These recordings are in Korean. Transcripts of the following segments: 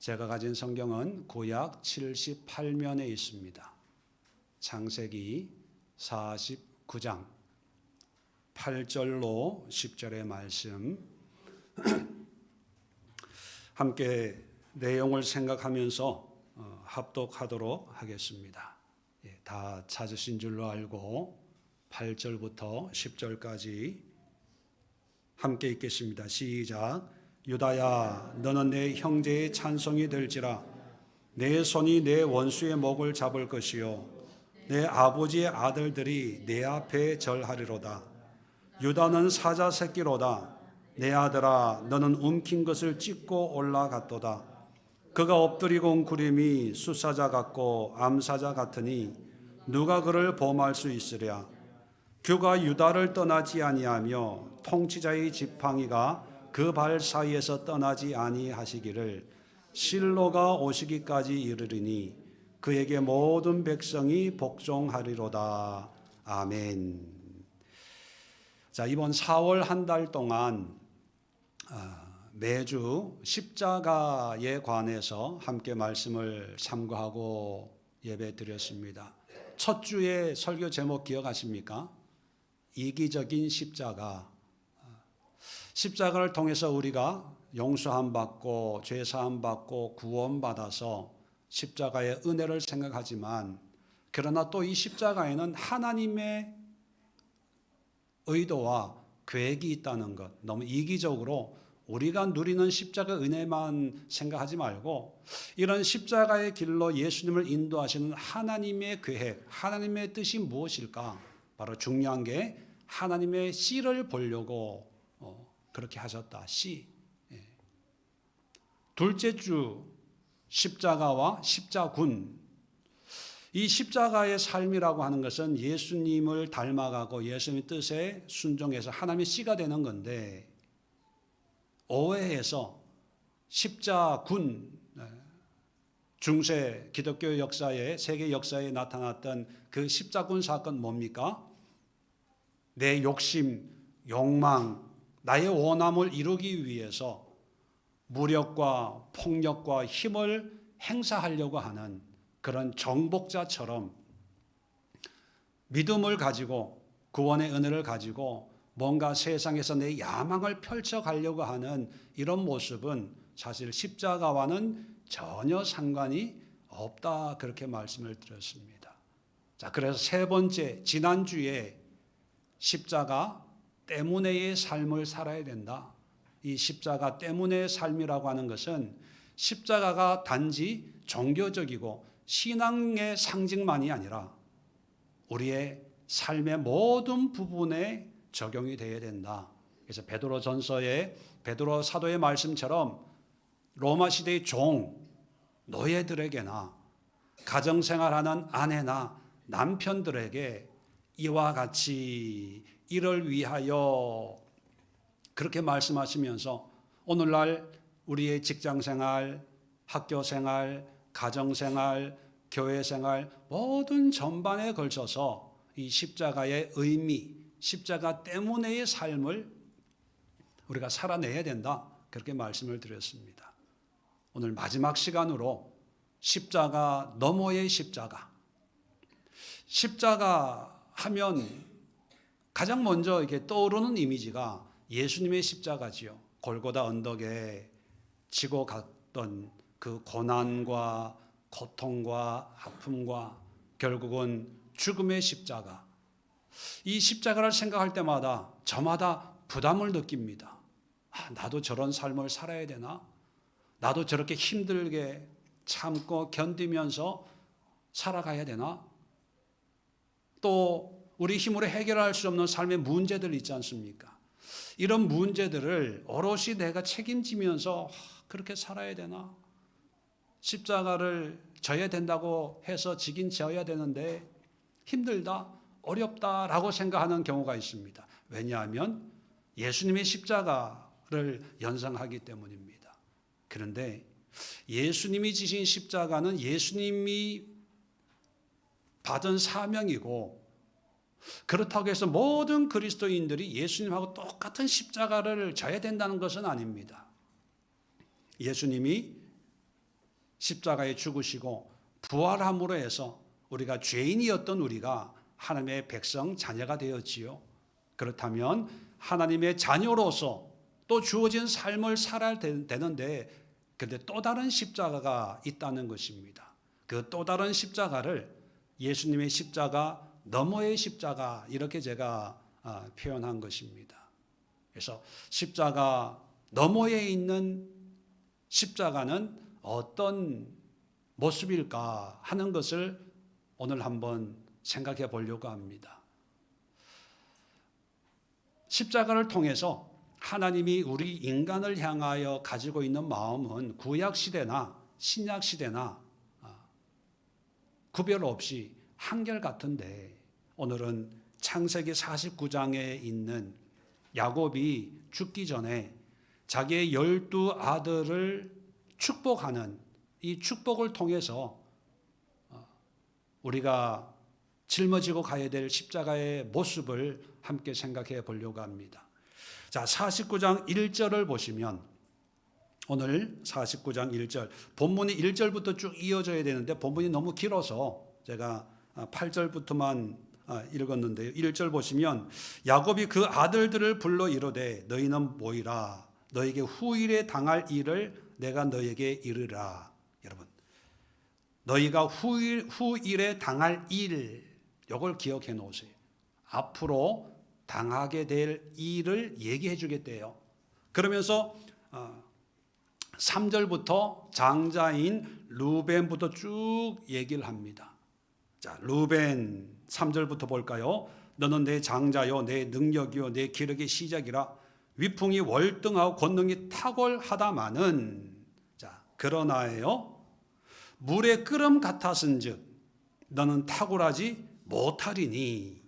제가 가진 성경은 구약 78면에 있습니다. 창세기 49장 8절로 10절의 말씀 함께 내용을 생각하면서 합독하도록 하겠습니다. 다 찾으신 줄로 알고 8절부터 10절까지 함께 읽겠습니다. 시작. 유다야, 너는 내 형제의 찬송이 될지라. 내 손이 내 원수의 목을 잡을 것이요 내 아버지의 아들들이 내 앞에 절하리로다. 유다는 사자 새끼로다. 내 아들아, 너는 움킨 것을 찢고 올라갔도다. 그가 엎드리고 온 구름이 수사자 같고 암사자 같으니 누가 그를 범할 수 있으랴. 그가 유다를 떠나지 아니하며 통치자의 지팡이가 그 발 사이에서 떠나지 아니하시기를 실로가 오시기까지 이르리니 그에게 모든 백성이 복종하리로다. 아멘. 자, 이번 4월 한 달 동안 매주 십자가에 관해서 함께 말씀을 참고하고 예배 드렸습니다. 첫 주의 설교 제목 기억하십니까? 이기적인 십자가. 십자가를 통해서 우리가 용서함 받고 죄 사함 받고 구원 받아서 십자가의 은혜를 생각하지만, 그러나 또 이 십자가에는 하나님의 의도와 계획이 있다는 것, 너무 이기적으로 우리가 누리는 십자가 은혜만 생각하지 말고 이런 십자가의 길로 예수님을 인도하시는 하나님의 계획, 하나님의 뜻이 무엇일까? 바로 중요한 게 하나님의 씨를 보려고 그렇게 하셨다. 씨. 둘째 주 십자가와 십자군. 이 십자가의 삶이라고 하는 것은 예수님을 닮아가고 예수님의 뜻에 순종해서 하나님의 씨가 되는 건데, 오해해서 십자군, 중세 기독교 역사에, 세계 역사에 나타났던 그 십자군 사건 뭡니까? 내 욕심, 욕망, 나의 원함을 이루기 위해서 무력과 폭력과 힘을 행사하려고 하는 그런 정복자처럼 믿음을 가지고 구원의 은혜를 가지고 뭔가 세상에서 내 야망을 펼쳐가려고 하는 이런 모습은 사실 십자가와는 전혀 상관이 없다, 그렇게 말씀을 드렸습니다. 자, 그래서 세 번째, 지난주에 십자가 때문에의 삶을 살아야 된다. 이 십자가 때문의 삶이라고 하는 것은 십자가가 단지 종교적이고 신앙의 상징만이 아니라 우리의 삶의 모든 부분에 적용이 되어야 된다. 그래서 베드로 전서의 베드로 사도의 말씀처럼 로마 시대의 종, 노예들에게나 가정생활하는 아내나 남편들에게 이와 같이 이를 위하여 그렇게 말씀하시면서 오늘날 우리의 직장생활, 학교생활, 가정생활, 교회생활 모든 전반에 걸쳐서 이 십자가의 의미, 십자가 때문의 삶을 우리가 살아내야 된다, 그렇게 말씀을 드렸습니다. 오늘 마지막 시간으로 십자가 너머의 십자가. 십자가 하면 가장 먼저 이렇게 떠오르는 이미지가 예수님의 십자가지요. 골고다 언덕에 지고 갔던 그 고난과 고통과 아픔과 결국은 죽음의 십자가. 이 십자가를 생각할 때마다 저마다 부담을 느낍니다. 나도 저런 삶을 살아야 되나? 나도 저렇게 힘들게 참고 견디면서 살아가야 되나? 또 우리 힘으로 해결할 수 없는 삶의 문제들 있지 않습니까? 이런 문제들을 오롯이 내가 책임지면서 그렇게 살아야 되나? 십자가를 져야 된다고 해서 지긴 져야 되는데 힘들다, 어렵다라고 생각하는 경우가 있습니다. 왜냐하면 예수님의 십자가를 연상하기 때문입니다. 그런데 예수님이 지신 십자가는 예수님이 받은 사명이고, 그렇다고 해서 모든 그리스도인들이 예수님하고 똑같은 십자가를 져야 된다는 것은 아닙니다. 예수님이 십자가에 죽으시고 부활함으로 해서 우리가 죄인이었던 우리가 하나님의 백성 자녀가 되었지요. 그렇다면 하나님의 자녀로서 또 주어진 삶을 살아야 되는데, 그런데 또 다른 십자가가 있다는 것입니다. 그 또 다른 십자가를 예수님의 십자가 너머의 십자가, 이렇게 제가 표현한 것입니다. 그래서 십자가 너머에 있는 십자가는 어떤 모습일까 하는 것을 오늘 한번 생각해 보려고 합니다. 십자가를 통해서 하나님이 우리 인간을 향하여 가지고 있는 마음은 구약 시대나 신약 시대나 구별 없이 한결같은데, 오늘은 창세기 49장에 있는 야곱이 죽기 전에 자기의 12 아들을 축복하는 이 축복을 통해서 우리가 짊어지고 가야 될 십자가의 모습을 함께 생각해 보려고 합니다. 자, 49장 1절을 보시면, 오늘 49장 1절, 본문이 1절부터 쭉 이어져야 되는데 본문이 너무 길어서 제가 8절부터만 읽었는데요. 1절 보시면, 야곱이 그 아들들을 불러 이르되 너희는 모이라, 너에게 후일에 당할 일을 내가 너에게 이르라. 여러분, 너희가 후일에 당할 일, 이걸 기억해 놓으세요. 앞으로 당하게 될 일을 얘기해 주겠대요. 그러면서 3절부터 장자인 루벤부터 쭉 얘기를 합니다. 자, 루벤 3절부터 볼까요? 너는 내 장자요, 내 능력이요, 내 기력의 시작이라. 위풍이 월등하고 권능이 탁월하다마는, 자, 그러나요, 물의 끓음 같았은즉 너는 탁월하지 못하리니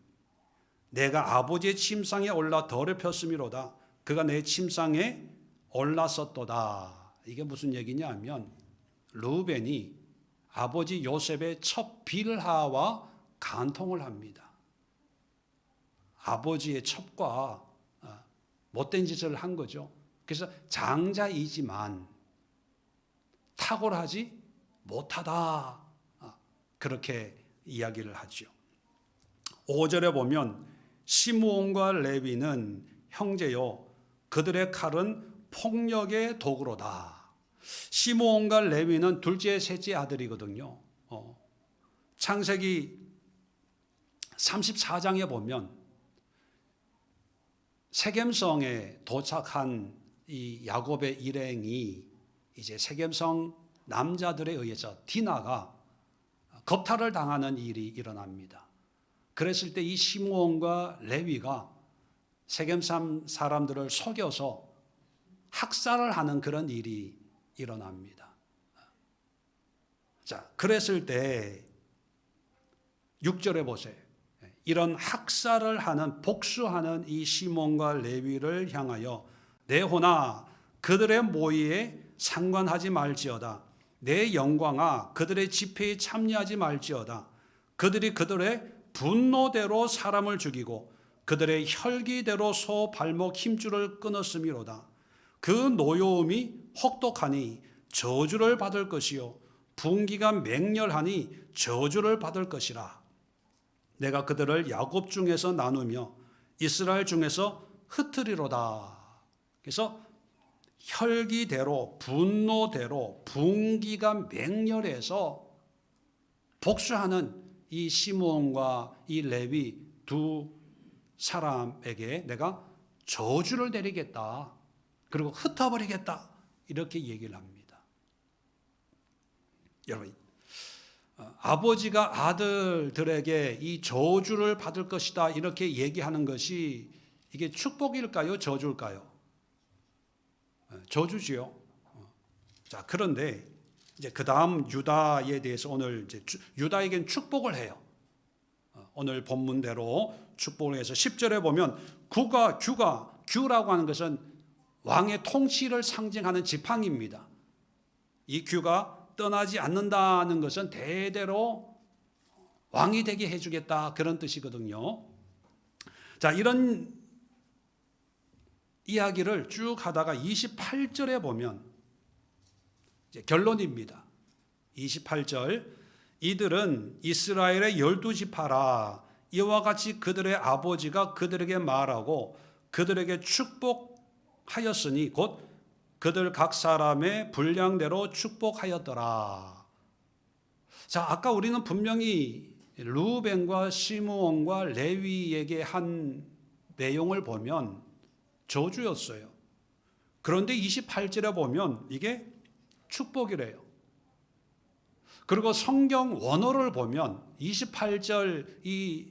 내가 아버지의 침상에 올라 더럽혔음이로다. 그가 내 침상에 올랐었도다. 이게 무슨 얘기냐 하면, 루벤이 아버지 요셉의 첩 빌하와 간통을 합니다. 아버지의 첩과 못된 짓을 한 거죠. 그래서 장자이지만 탁월하지 못하다, 그렇게 이야기를 하죠. 5절에 보면, 시므온과 레위는 형제요, 그들의 칼은 폭력의 도구로다. 시므온과 레위는 둘째 셋째 아들이거든요. 창세기 34장에 보면 세겜성에 도착한 이 야곱의 일행이 이제 세겜성 남자들에 의해서 디나가 겁탈을 당하는 일이 일어납니다. 그랬을 때 이 시므온과 레위가 세겜 사람들을 속여서 학살을 하는 그런 일이 일어납니다. 자, 그랬을 때 6절에 보세요. 이런 학살을 하는, 복수하는 이 시몬과 레위를 향하여 내호나 그들의 모의에 상관하지 말지어다. 내 영광아 그들의 집회에 참여하지 말지어다. 그들이 그들의 분노대로 사람을 죽이고 그들의 혈기대로 소 발목 힘줄을 끊었음이로다. 그 노여움이 혹독하니 저주를 받을 것이요 분기가 맹렬하니 저주를 받을 것이라. 내가 그들을 야곱 중에서 나누며 이스라엘 중에서 흩으리로다. 그래서 혈기대로, 분노대로, 분기가 맹렬해서 복수하는 이 시므온과 이 레위 두 사람에게 내가 저주를 내리겠다. 그리고 흩어버리겠다. 이렇게 얘기를 합니다. 여러분, 아버지가 아들들에게 이 저주를 받을 것이다 이렇게 얘기하는 것이 이게 축복일까요? 저주일까요? 저주지요. 자, 그런데 이제 그 다음 유다에 대해서 오늘 이제 유다에겐 축복을 해요. 오늘 본문대로 축복을 해서 10절에 보면 규라고 하는 것은 왕의 통치를 상징하는 지팡이입니다. 이 규가 떠나지 않는다는 것은 대대로 왕이 되게 해주겠다 그런 뜻이거든요. 자, 이런 이야기를 쭉 하다가 28절에 보면 이제 결론입니다. 28절 이들은 이스라엘의 12지파라 이와 같이 그들의 아버지가 그들에게 말하고 그들에게 축복하였으니 곧 그들 각 사람의 분량대로 축복하였더라. 자, 아까 우리는 분명히 르우벤과 시므온과 레위에게 한 내용을 보면 저주였어요. 그런데 28절에 보면 이게 축복이래요. 그리고 성경 원어를 보면 28절 이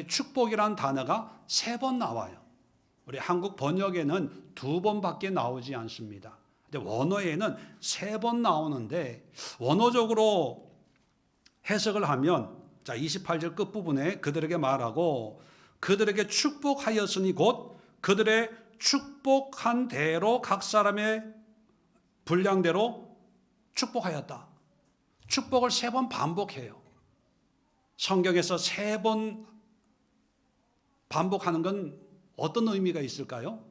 축복이란 단어가 3번 나와요. 우리 한국 번역에는 2번밖에 나오지 않습니다. 근데 원어에는 3번 나오는데 원어적으로 해석을 하면 자 28절 끝부분에 그들에게 말하고 그들에게 축복하였으니 곧 그들의 축복한 대로 각 사람의 분량대로 축복하였다. 축복을 3번 반복해요. 성경에서 3번 반복하는 건 어떤 의미가 있을까요?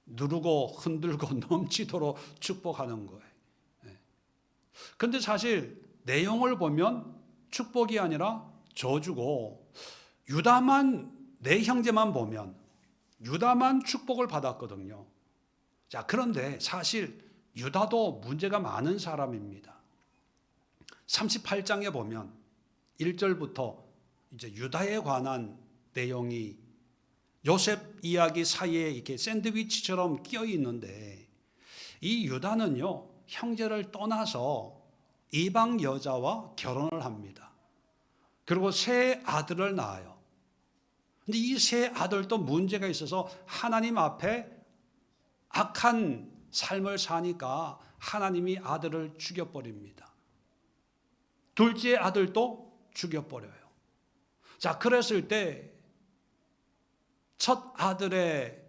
누르고 흔들고 넘치도록 축복하는 거예요. 그런데 사실 내용을 보면 축복이 아니라 저주고 유다만 네 형제만 보면 유다만 축복을 받았거든요. 자, 그런데 사실 유다도 문제가 많은 사람입니다. 38장에 보면 1절부터 이제 유다에 관한 내용이 요셉 이야기 사이에 이렇게 샌드위치처럼 끼어 있는데 이 유다는요, 형제를 떠나서 이방 여자와 결혼을 합니다. 그리고 세 아들을 낳아요. 근데 이 세 아들도 문제가 있어서 하나님 앞에 악한 삶을 사니까 하나님이 아들을 죽여버립니다. 둘째 아들도 죽여버려요. 자, 그랬을 때 첫 아들의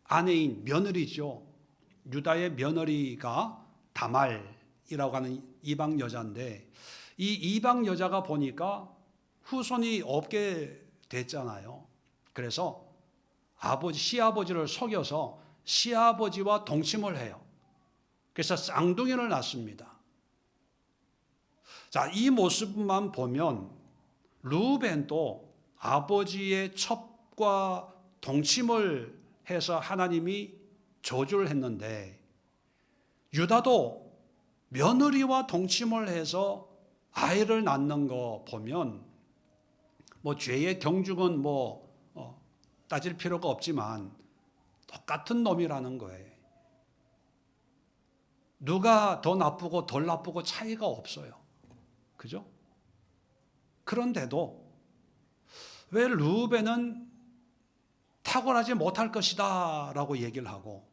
아내인 며느리죠. 유다의 며느리가 다말이라고 하는 이방 여자인데 이 이방 여자가 보니까 후손이 없게 됐잖아요. 그래서 시아버지를 속여서 시아버지와 동침을 해요. 그래서 쌍둥이를 낳습니다. 자, 이 모습만 보면 르우벤도 아버지의 첩과 동침을 해서 하나님이 저주를 했는데 유다도 며느리와 동침을 해서 아이를 낳는 거 보면 뭐 죄의 경중은 따질 필요가 없지만 똑같은 놈이라는 거예요. 누가 더 나쁘고 덜 나쁘고 차이가 없어요. 그죠? 그런데도 왜 르우벤은 탁월하지 못할 것이다 라고 얘기를 하고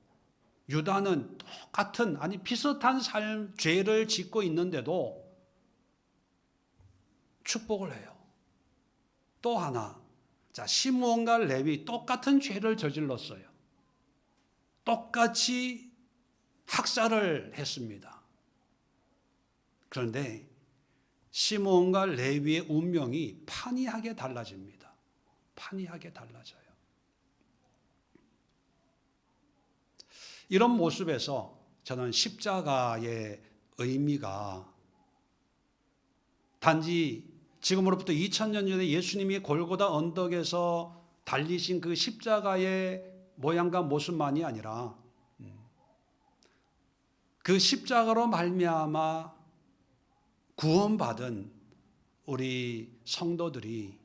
유다는 똑같은 비슷한 죄를 짓고 있는데도 축복을 해요. 또 하나, 자, 시므온과 레위 똑같은 죄를 저질렀어요. 똑같이 학살을 했습니다. 그런데 시므온과 레위의 운명이 판이하게 달라집니다. 판이하게 달라져요. 이런 모습에서 저는 십자가의 의미가 단지 지금으로부터 2000년 전에 예수님이 골고다 언덕에서 달리신 그 십자가의 모양과 모습만이 아니라 그 십자가로 말미암아 구원받은 우리 성도들이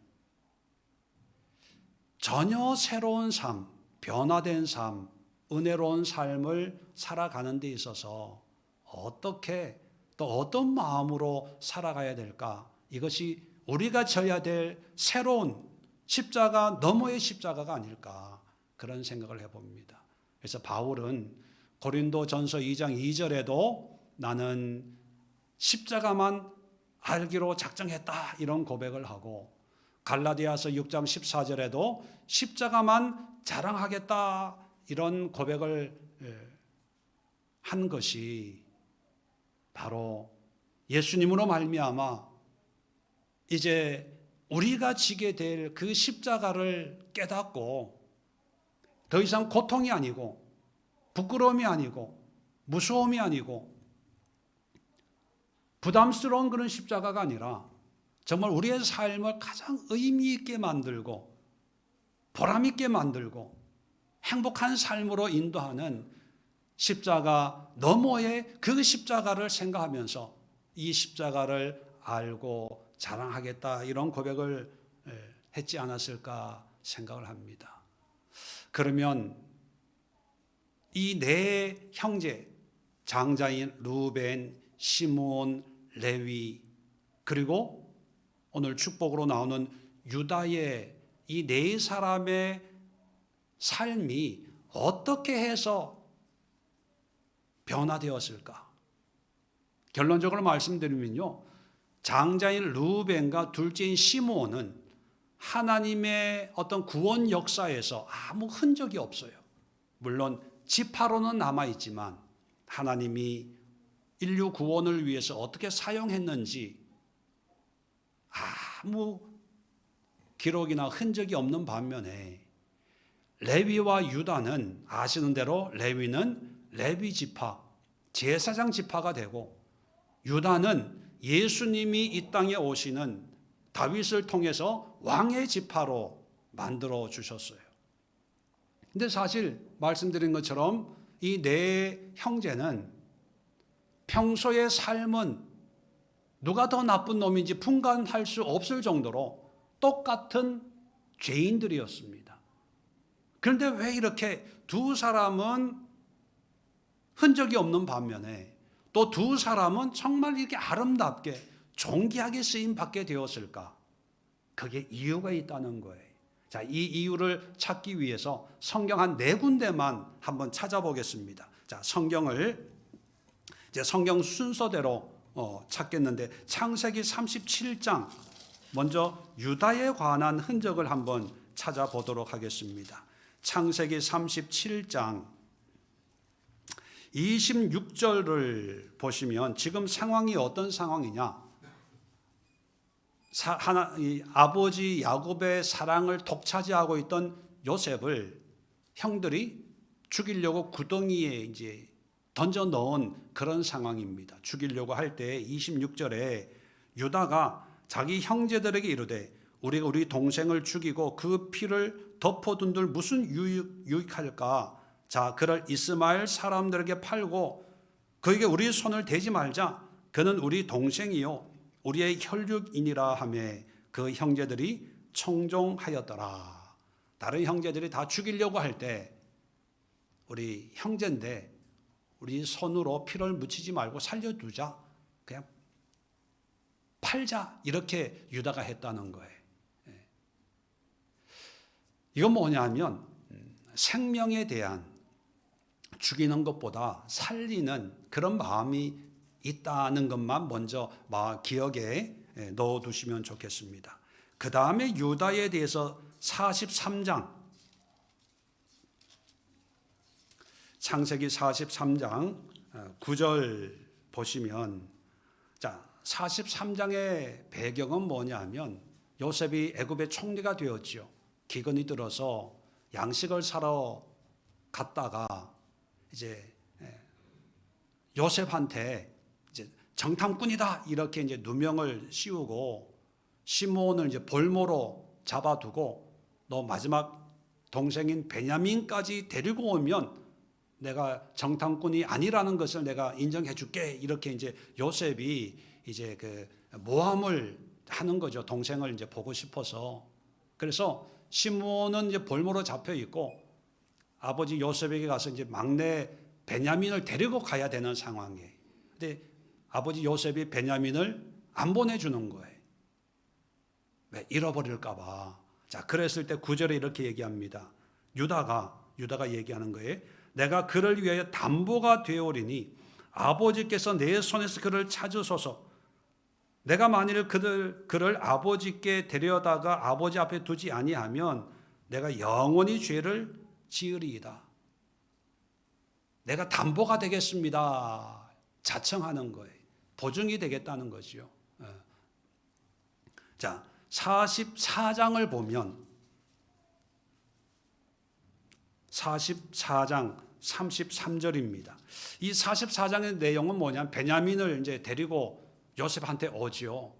전혀 새로운 삶, 변화된 삶, 은혜로운 삶을 살아가는 데 있어서 어떻게 또 어떤 마음으로 살아가야 될까? 이것이 우리가 져야 될 새로운 십자가 너머의 십자가가 아닐까 그런 생각을 해봅니다. 그래서 바울은 고린도전서 2장 2절에도 나는 십자가만 알기로 작정했다 이런 고백을 하고 갈라디아서 6장 14절에도 십자가만 자랑하겠다 이런 고백을 한 것이 바로 예수님으로 말미암아 이제 우리가 지게 될 그 십자가를 깨닫고 더 이상 고통이 아니고 부끄러움이 아니고 무서움이 아니고 부담스러운 그런 십자가가 아니라 정말 우리의 삶을 가장 의미 있게 만들고 보람 있게 만들고 행복한 삶으로 인도하는 십자가 너머의 그 십자가를 생각하면서 이 십자가를 알고 자랑하겠다, 이런 고백을 했지 않았을까 생각을 합니다. 그러면 이 네 형제, 장자인 루벤, 시므온, 레위, 그리고 오늘 축복으로 나오는 유다의 이 네 사람의 삶이 어떻게 해서 변화되었을까? 결론적으로 말씀드리면요, 장자인 루벤과 둘째인 시므온은 하나님의 어떤 구원 역사에서 아무 흔적이 없어요. 물론 지파로는 남아있지만 하나님이 인류 구원을 위해서 어떻게 사용했는지 아무 기록이나 흔적이 없는 반면에 레위와 유다는 아시는 대로 레위는 레위 지파, 제사장 지파가 되고, 유다는 예수님이 이 땅에 오시는 다윗을 통해서 왕의 지파로 만들어 주셨어요. 근데 사실 말씀드린 것처럼 이 네 형제는 평소의 삶은 누가 더 나쁜 놈인지 분간할 수 없을 정도로 똑같은 죄인들이었습니다. 그런데 왜 이렇게 두 사람은 흔적이 없는 반면에 또 두 사람은 정말 이렇게 아름답게 존귀하게 쓰임 받게 되었을까? 그게 이유가 있다는 거예요. 자, 이 이유를 찾기 위해서 성경 한 네 군데만 한번 찾아보겠습니다. 자, 성경을 이제 성경 순서대로 찾겠는데, 창세기 37장 먼저 유다에 관한 흔적을 한번 찾아보도록 하겠습니다. 창세기 37장 26절을 보시면 지금 상황이 어떤 상황이냐? 아버지 야곱의 사랑을 독차지하고 있던 요셉을 형들이 죽이려고 구덩이에 이제 던져 넣은 그런 상황입니다. 죽이려고 할 때 26절에 유다가 자기 형제들에게 이르되 우리가 우리 동생을 죽이고 그 피를 덮어둔들 무슨 유익할까? 자, 그를 이스마엘 사람들에게 팔고 그에게 우리 손을 대지 말자. 그는 우리 동생이요 우리의 혈육이니라 하며 그 형제들이 청종하였더라. 다른 형제들이 다 죽이려고 할 때 우리 형제인데 우리 손으로 피를 묻히지 말고 살려두자, 그냥 팔자, 이렇게 유다가 했다는 거예요. 이건 뭐냐면 생명에 대한 죽이는 것보다 살리는 그런 마음이 있다는 것만 먼저 기억에 넣어두시면 좋겠습니다. 그 다음에 유다에 대해서 43장, 창세기 43장 9절 보시면, 자, 43장의 배경은 뭐냐면 요셉이 애굽의 총리가 되었죠. 기근이 들어서 양식을 사러 갔다가 이제 요셉한테 이제 정탐꾼이다 이렇게 이제 누명을 씌우고 시므온을 이제 볼모로 잡아두고 너 마지막 동생인 베냐민까지 데리고 오면 내가 정탐꾼이 아니라는 것을 내가 인정해 줄게, 이렇게 이제 요셉이 이제 그 모함을 하는 거죠. 동생을 이제 보고 싶어서. 그래서 시므온은 이제 볼모로 잡혀 있고 아버지 요셉에게 가서 이제 막내 베냐민을 데리고 가야 되는 상황이에요. 근데 아버지 요셉이 베냐민을 안 보내주는 거예요. 왜? 잃어버릴까 봐. 자, 그랬을 때 9절에 이렇게 얘기합니다. 유다가 얘기하는 거예요. 내가 그를 위하여 담보가 되오리니 아버지께서 내 손에서 그를 찾으소서. 내가 만일 그를 아버지께 데려다가 아버지 앞에 두지 아니하면 내가 영원히 죄를 지으리이다. 내가 담보가 되겠습니다. 자청하는 거예요. 보증이 되겠다는 거죠. 자, 44장을 보면 44장 33절입니다. 이 44장의 내용은 뭐냐면 베냐민을 이제 데리고 요셉한테 오지요.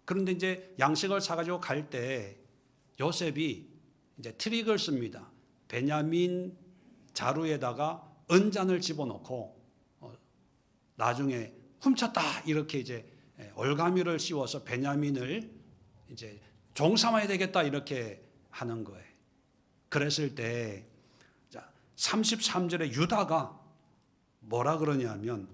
그런데 이제 양식을 사가지고 갈 때 요셉이 이제 트릭을 씁니다. 베냐민 자루에다가 은잔을 집어넣고 나중에 훔쳤다 이렇게 이제 올가미를 씌워서 베냐민을 이제 종 삼아야 되겠다 이렇게 하는 거예요. 그랬을 때 33절에 유다가 뭐라 그러냐면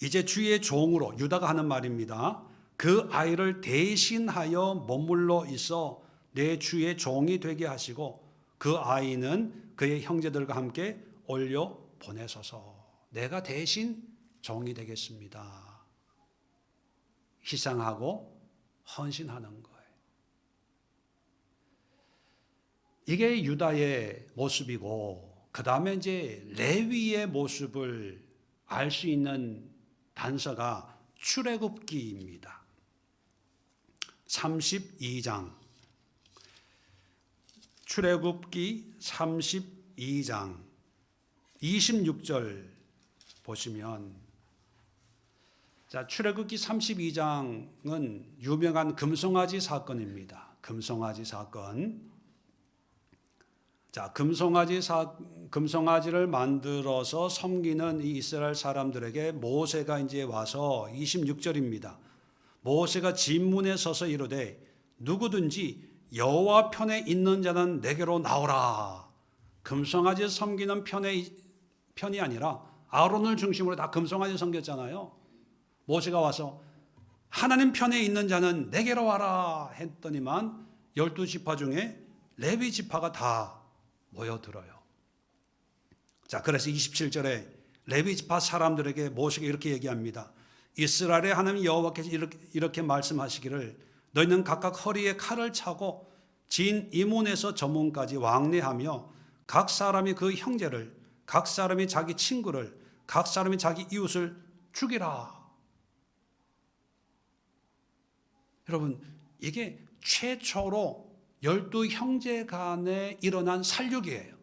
이제 주의 종으로 유다가 하는 말입니다. 그 아이를 대신하여 머물러 있어 내 주의 종이 되게 하시고 그 아이는 그의 형제들과 함께 올려 보내소서. 내가 대신 종이 되겠습니다. 희생하고 헌신하는 거예요. 이게 유다의 모습이고, 그 다음에 이제 레위의 모습을 알 수 있는 단서가 출애굽기입니다. 32장. 출애굽기 32장 26절 보시면, 자, 출애굽기 32장은 유명한 금송아지 사건입니다. 금송아지 사건. 자, 금송아지를 만들어서 섬기는 이 이스라엘 사람들에게 모세가 이제 와서 26절입니다. 모세가 진문에 서서 이르되 누구든지 여호와 편에 있는 자는 내게로 나오라. 금송아지 섬기는 편이 아니라 아론을 중심으로 다 금송아지 섬겼잖아요. 모세가 와서 하나님 편에 있는 자는 내게로 와라 했더니만 12지파 중에 레위 지파가 다 모여들어요. 자, 그래서 27절에 레위 지파 사람들에게 모세가 이렇게 얘기합니다. 이스라엘의 하나님 여호와께서 이렇게 말씀하시기를 너희는 각각 허리에 칼을 차고 진 이문에서 저문까지 왕래하며 각 사람이 그 형제를, 각 사람이 자기 친구를, 각 사람이 자기 이웃을 죽이라. 여러분, 이게 최초로 12형제 간에 일어난 살육이에요.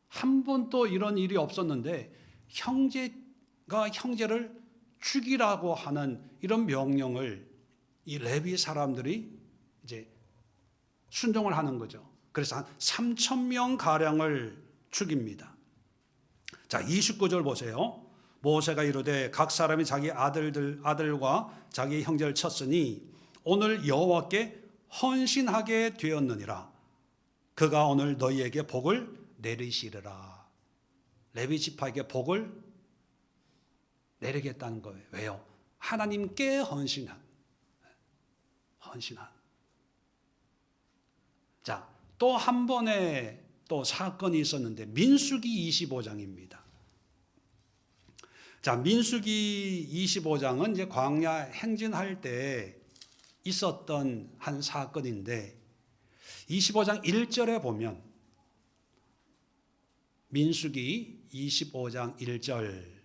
한 번도 이런 일이 없었는데 형제가 형제를 죽이라고 하는 이런 명령을 이 레위 사람들이 이제 순종을 하는 거죠. 그래서 한 3,000명 가량을 죽입니다. 자, 29절 보세요. 모세가 이르되 각 사람이 자기 아들과 자기 형제를 쳤으니 오늘 여호와께 헌신하게 되었느니라. 그가 오늘 너희에게 복을 내리시리라. 레위 지파에게 복을 내리겠다는 거예요. 왜요? 하나님께 헌신한. 자, 또 한 번의 또 사건이 있었는데 민수기 25장입니다. 자, 민수기 25장은 이제 광야 행진할 때 있었던 한 사건인데 25장 1절에 보면 민수기 25장 1절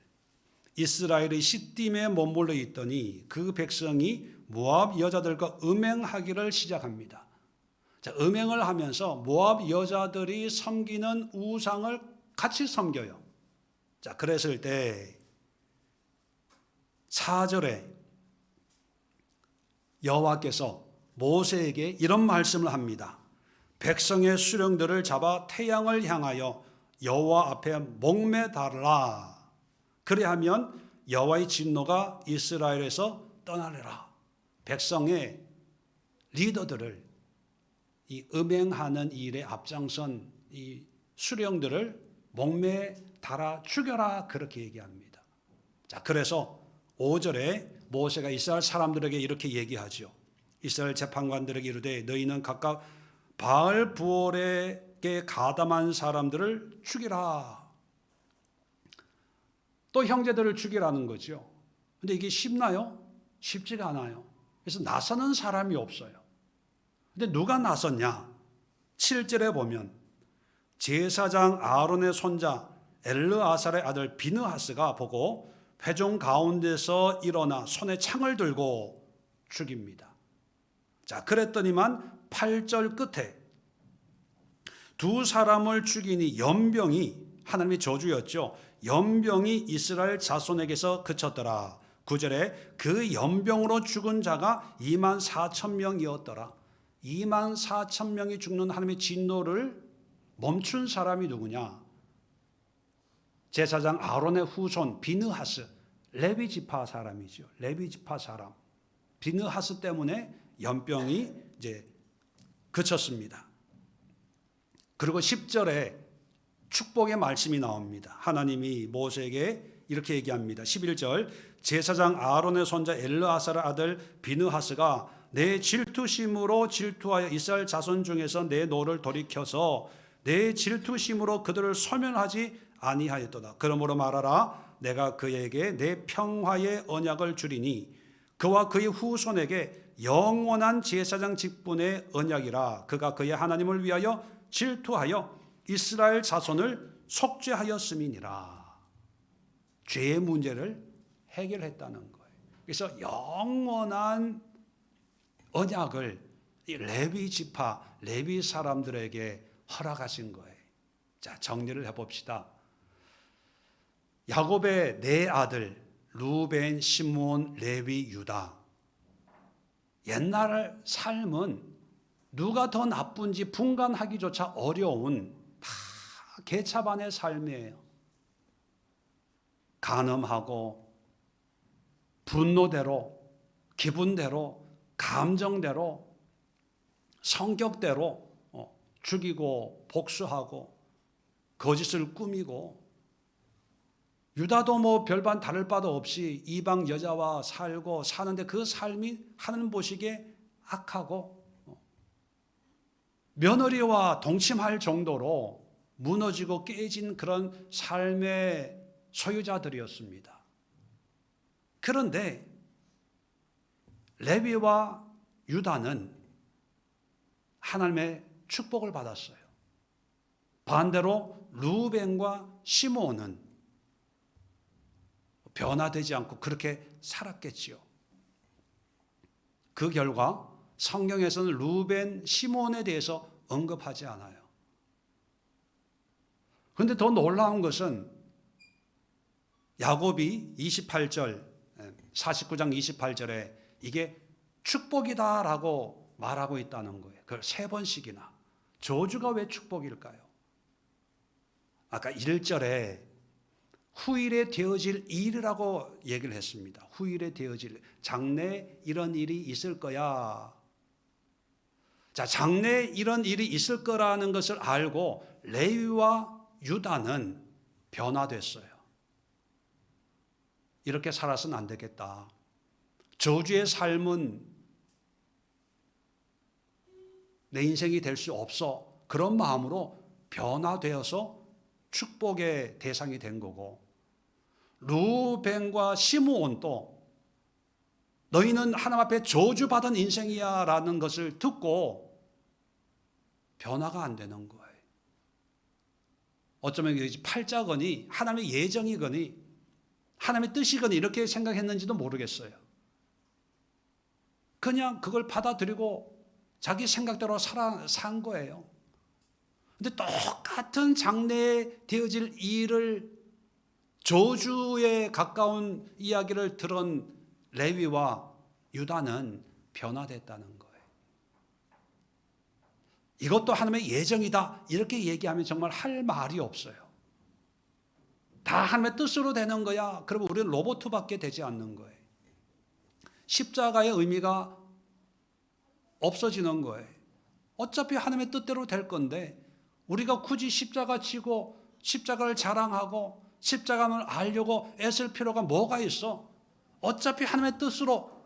이스라엘이 시딤에 머물러 있더니 그 백성이 모압 여자들과 음행하기를 시작합니다. 자, 음행을 하면서 모압 여자들이 섬기는 우상을 같이 섬겨요. 자, 그랬을 때 4절에 여호와께서 모세에게 이런 말씀을 합니다. 백성의 수령들을 잡아 태양을 향하여 여호와 앞에 목매달라. 그리하면 여호와의 진노가 이스라엘에서 떠나리라. 백성의 리더들을, 이 음행하는 일에 앞장선 이 수령들을 목매에 달아 죽여라, 그렇게 얘기합니다. 자, 그래서 5절에 모세가 이스라엘 사람들에게 이렇게 얘기하죠. 이스라엘 재판관들에게 이르되 너희는 각각 바알 부올에게 가담한 사람들을 죽이라. 또 형제들을 죽이라는 거죠. 근데 이게 쉽나요? 쉽지가 않아요. 그래서 나서는 사람이 없어요. 근데 누가 나섰냐? 7절에 보면 제사장 아론의 손자 엘르아살의 아들 비느하스가 보고 회중 가운데서 일어나 손에 창을 들고 죽입니다. 자, 그랬더니만 8절 끝에 두 사람을 죽이니 연병이, 하나님의 저주였죠. 연병이 이스라엘 자손에게서 그쳤더라. 9절에 그 연병으로 죽은 자가 24,000명이었더라. 24,000명이 죽는 하나님의 진노를 멈춘 사람이 누구냐? 제사장 아론의 후손 비느하스, 레위 지파 사람이죠. 레위 지파 사람. 비느하스 때문에 연병이 이제 그쳤습니다. 그리고 10절에 축복의 말씀이 나옵니다. 하나님이 모세에게 이렇게 얘기합니다. 11절 제사장 아론의 손자 엘르아사의 아들 비느하스가 내 질투심으로 질투하여 이스라엘 자손 중에서 내 노를 돌이켜서 내 질투심으로 그들을 소멸하지 아니하였도다. 그러므로 말하라. 내가 그에게 내 평화의 언약을 주리니 그와 그의 후손에게 영원한 제사장 직분의 언약이라. 그가 그의 하나님을 위하여 질투하여 이스라엘 자손을 속죄하였음이니라. 죄의 문제를 해결했다는 거예요. 그래서 영원한 언약을 이 레위 지파, 레위 사람들에게 허락하신 거예요. 자, 정리를 해봅시다. 야곱의 네 아들 루벤, 시므온, 레위, 유다. 옛날 삶은 누가 더 나쁜지 분간하기조차 어려운 다 개차반의 삶이에요. 간음하고 분노대로, 기분대로, 감정대로, 성격대로 죽이고 복수하고 거짓을 꾸미고, 유다도 뭐 별반 다를 바도 없이 이방 여자와 살고 사는데 그 삶이 하나님 보시기에 악하고 며느리와 동침할 정도로 무너지고 깨진 그런 삶의 소유자들이었습니다. 그런데 레위와 유다는 하나님의 축복을 받았어요. 반대로 루벤과 시므온은 변화되지 않고 그렇게 살았겠지요. 그 결과 성경에서는 루벤, 시므온에 대해서 언급하지 않아요. 그런데 더 놀라운 것은 야곱이 28절, 49장 28절에 이게 축복이다라고 말하고 있다는 거예요. 그걸 세 번씩이나. 저주가 왜 축복일까요? 아까 1절에 후일에 되어질 일이라고 얘기를 했습니다. 후일에 되어질, 장래에 이런 일이 있을 거야. 자, 장래에 이런 일이 있을 거라는 것을 알고 레위와 유다는 변화됐어요. 이렇게 살아서는 안 되겠다. 저주의 삶은 내 인생이 될 수 없어. 그런 마음으로 변화되어서 축복의 대상이 된 거고, 루벤과 시므온도 너희는 하나님 앞에 저주받은 인생이야 라는 것을 듣고 변화가 안 되는 거예요. 어쩌면 팔자거니 하나님의 예정이거니 하나님의 뜻이거니 이렇게 생각했는지도 모르겠어요. 그냥 그걸 받아들이고 자기 생각대로 산 거예요. 근데 똑같은 장래에 되어질 일을, 저주에 가까운 이야기를 들은 레위와 유다는 변화됐다는 거예요. 이것도 하나님의 예정이다 이렇게 얘기하면 정말 할 말이 없어요. 다 하나님의 뜻으로 되는 거야. 그러면 우리는 로봇밖에 되지 않는 거예요. 십자가의 의미가 없어지는 거예요. 어차피 하나님의 뜻대로 될 건데 우리가 굳이 십자가 치고 십자가를 자랑하고 십자가를 알려고 애쓸 필요가 뭐가 있어? 어차피 하나님의 뜻으로.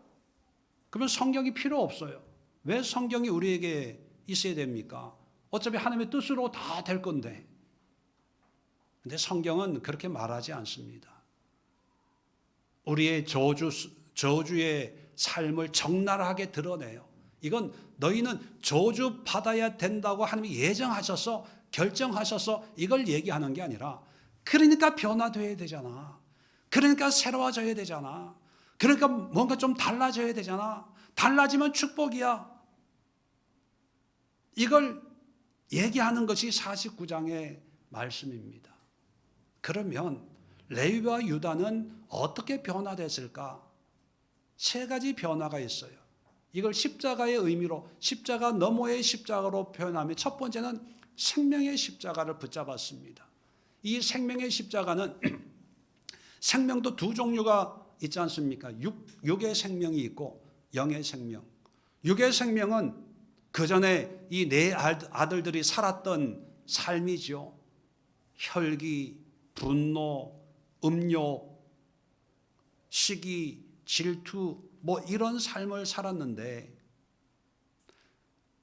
그러면 성경이 필요 없어요. 왜 성경이 우리에게 있어야 됩니까? 어차피 하나님의 뜻으로 다 될 건데. 근데 성경은 그렇게 말하지 않습니다. 우리의 저주의 삶을 적나라하게 드러내요. 이건 너희는 저주 받아야 된다고 하나님이 예정하셔서 결정하셔서 이걸 얘기하는 게 아니라, 그러니까 변화돼야 되잖아. 그러니까 새로워져야 되잖아. 그러니까 뭔가 좀 달라져야 되잖아. 달라지면 축복이야. 이걸 얘기하는 것이 49장의 말씀입니다. 그러면 레위와 유다는 어떻게 변화됐을까? 세 가지 변화가 있어요. 이걸 십자가의 의미로, 십자가 너머의 십자가로 표현하면 첫 번째는 생명의 십자가를 붙잡았습니다. 이 생명의 십자가는 생명도 두 종류가 있지 않습니까? 육의 생명이 있고 영의 생명. 육의 생명은 그 전에 이 네 아들들이 살았던 삶이죠. 혈기, 분노, 음욕, 시기, 질투, 뭐 이런 삶을 살았는데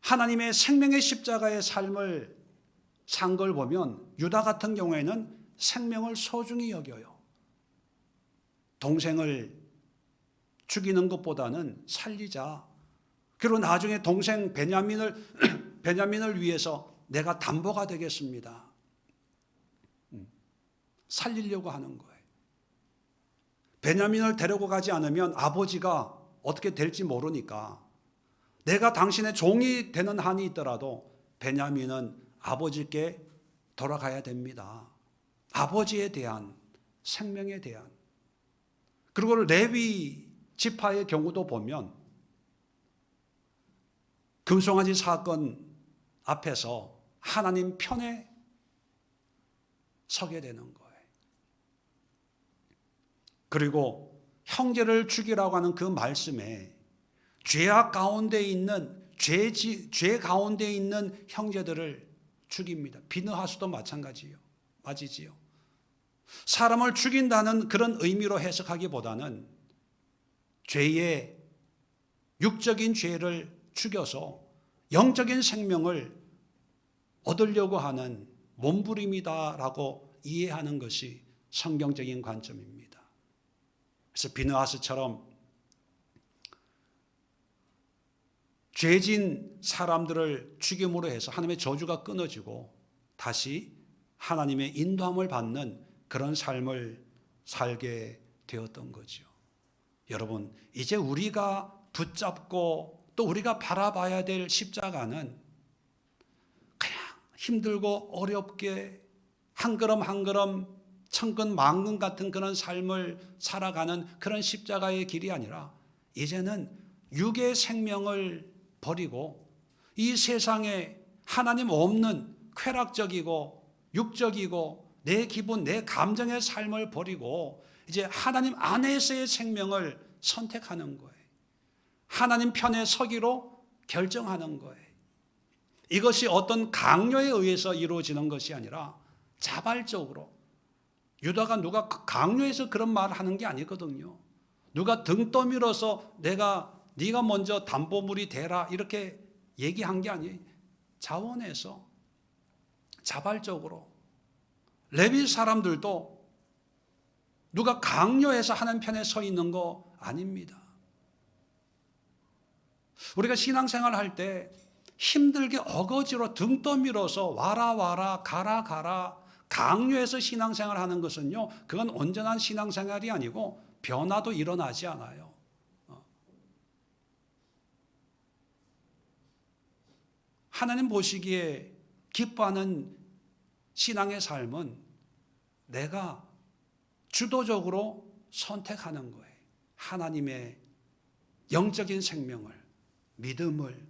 하나님의 생명의 십자가의 삶을 산 걸 보면 유다 같은 경우에는 생명을 소중히 여겨요. 동생을 죽이는 것보다는 살리자. 그리고 나중에 동생 베냐민을 위해서 내가 담보가 되겠습니다. 살리려고 하는 거예요. 베냐민을 데리고 가지 않으면 아버지가 어떻게 될지 모르니까 내가 당신의 종이 되는 한이 있더라도 베냐민은 아버지께 돌아가야 됩니다. 아버지에 대한, 생명에 대한. 그리고 레위 지파의 경우도 보면 금송아지 사건 앞에서 하나님 편에 서게 되는 거예요. 그리고 형제를 죽이라고 하는 그 말씀에 죄악 가운데 있는 죄 가운데 있는 형제들을 죽입니다. 비느하스도 맞이지요. 사람을 죽인다는 그런 의미로 해석하기보다는 죄의 육적인 죄를 죽여서 영적인 생명을 얻으려고 하는 몸부림이다라고 이해하는 것이 성경적인 관점입니다. 그래서 비느하스처럼 죄진 사람들을 죽임으로 해서 하나님의 저주가 끊어지고 다시 하나님의 인도함을 받는 그런 삶을 살게 되었던 거죠. 여러분, 이제 우리가 붙잡고 또 우리가 바라봐야 될 십자가는 그냥 힘들고 어렵게 한 걸음 한 걸음 천근 만근 같은 그런 삶을 살아가는 그런 십자가의 길이 아니라 이제는 육의 생명을 버리고 이 세상에 하나님 없는 쾌락적이고 육적이고 내 기분, 내 감정의 삶을 버리고 이제 하나님 안에서의 생명을 선택하는 거예요. 하나님 편에 서기로 결정하는 거예요. 이것이 어떤 강요에 의해서 이루어지는 것이 아니라 자발적으로. 유다가 누가 강요해서 그런 말을 하는 게 아니거든요. 누가 등 떠밀어서 네가 먼저 담보물이 되라 이렇게 얘기한 게 아니에요. 자원해서 자발적으로. 레위 사람들도 누가 강요해서 하나님 편에 서 있는 거 아닙니다. 우리가 신앙생활 할 때 힘들게 어거지로 등 떠밀어서 와라 가라 강요해서 신앙생활 하는 것은요, 그건 온전한 신앙생활이 아니고 변화도 일어나지 않아요. 하나님 보시기에 기뻐하는 신앙의 삶은 내가 주도적으로 선택하는 거예요. 하나님의 영적인 생명을, 믿음을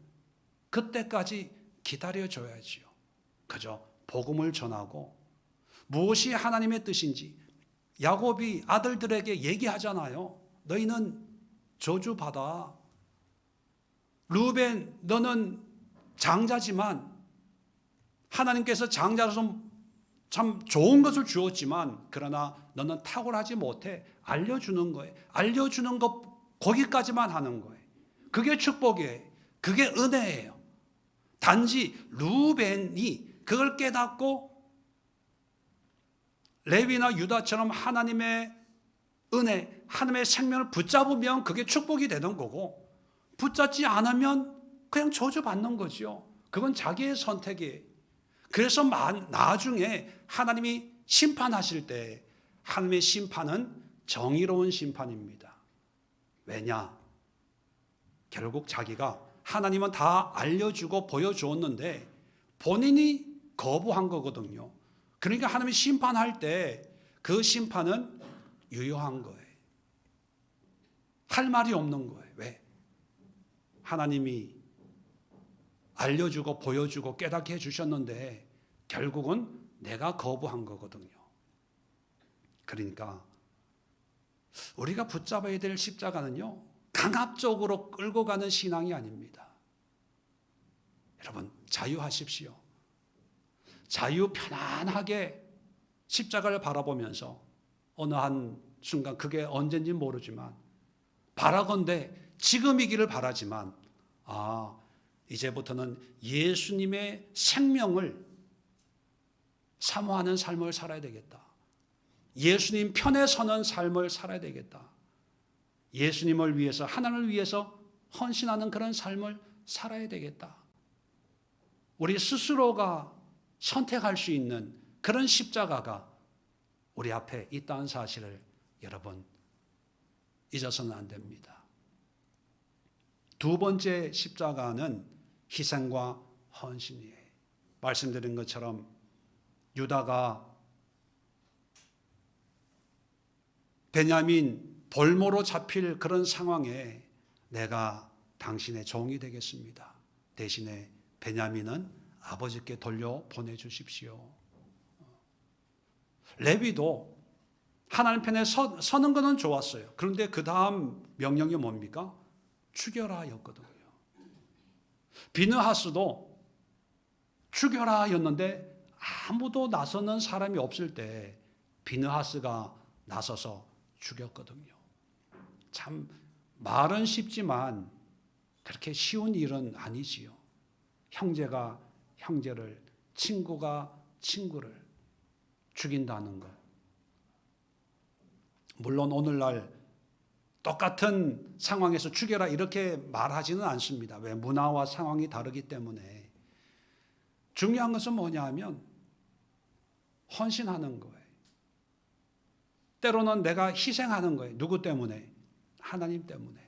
그때까지 기다려줘야지요. 그저 복음을 전하고 무엇이 하나님의 뜻인지 야곱이 아들들에게 얘기하잖아요. 너희는 저주받아. 루벤 너는 장자지만 하나님께서 장자로서 참 좋은 것을 주었지만 그러나 너는 탁월하지 못해. 알려주는 거예요. 알려주는 것 거기까지만 하는 거예요. 그게 축복이에요. 그게 은혜예요. 단지 루벤이 그걸 깨닫고 레위나 유다처럼 하나님의 은혜, 하나님의 생명을 붙잡으면 그게 축복이 되는 거고 붙잡지 않으면 그냥 저주받는 거죠. 그건 자기의 선택이에요. 그래서 나중에 하나님이 심판하실 때 하나님의 심판은 정의로운 심판입니다. 왜냐? 결국 자기가 하나님은 다 알려주고 보여주었는데 본인이 거부한 거거든요. 그러니까 하나님이 심판할 때 그 심판은 유효한 거예요. 할 말이 없는 거예요. 왜? 하나님이 알려주고 보여주고 깨닫게 해주셨는데 결국은 내가 거부한 거거든요. 그러니까 우리가 붙잡아야 될 십자가는요, 강압적으로 끌고 가는 신앙이 아닙니다. 여러분, 자유하십시오. 자유 편안하게 십자가를 바라보면서 어느 한 순간, 그게 언젠지 모르지만 바라건대 지금이기를 바라지만, 이제부터는 예수님의 생명을 사모하는 삶을 살아야 되겠다. 예수님 편에 서는 삶을 살아야 되겠다. 예수님을 위해서, 하나님을 위해서 헌신하는 그런 삶을 살아야 되겠다. 우리 스스로가 선택할 수 있는 그런 십자가가 우리 앞에 있다는 사실을 여러분 잊어서는 안 됩니다. 두 번째 십자가는 희생과 헌신이에요. 말씀드린 것처럼 유다가 베냐민 볼모로 잡힐 그런 상황에 내가 당신의 종이 되겠습니다. 대신에 베냐민은 아버지께 돌려 보내주십시오. 레위도 하나님 편에 서는 것은 좋았어요. 그런데 그 다음 명령이 뭡니까? 죽여라 였거든요. 비느하스도 죽여라 였는데 아무도 나서는 사람이 없을 때 비느하스가 나서서 죽였거든요. 참 말은 쉽지만 그렇게 쉬운 일은 아니지요. 형제가 형제를, 친구가 친구를 죽인다는 것. 물론 오늘날 똑같은 상황에서 죽여라 이렇게 말하지는 않습니다. 왜? 문화와 상황이 다르기 때문에. 중요한 것은 뭐냐 하면 헌신하는 거예요. 때로는 내가 희생하는 거예요. 누구 때문에? 하나님 때문에.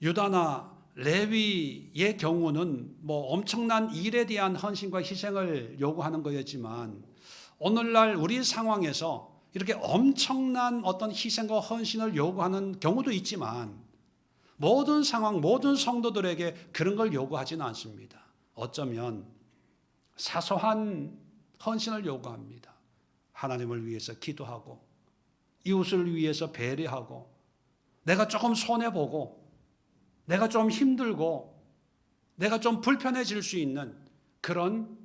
유다나 레위의 경우는 뭐 엄청난 일에 대한 헌신과 희생을 요구하는 거였지만 오늘날 우리 상황에서 이렇게 엄청난 어떤 희생과 헌신을 요구하는 경우도 있지만 모든 상황, 모든 성도들에게 그런 걸 요구하지는 않습니다. 어쩌면 사소한 헌신을 요구합니다. 하나님을 위해서 기도하고 이웃을 위해서 배려하고 내가 조금 손해보고 내가 좀 힘들고 내가 좀 불편해질 수 있는 그런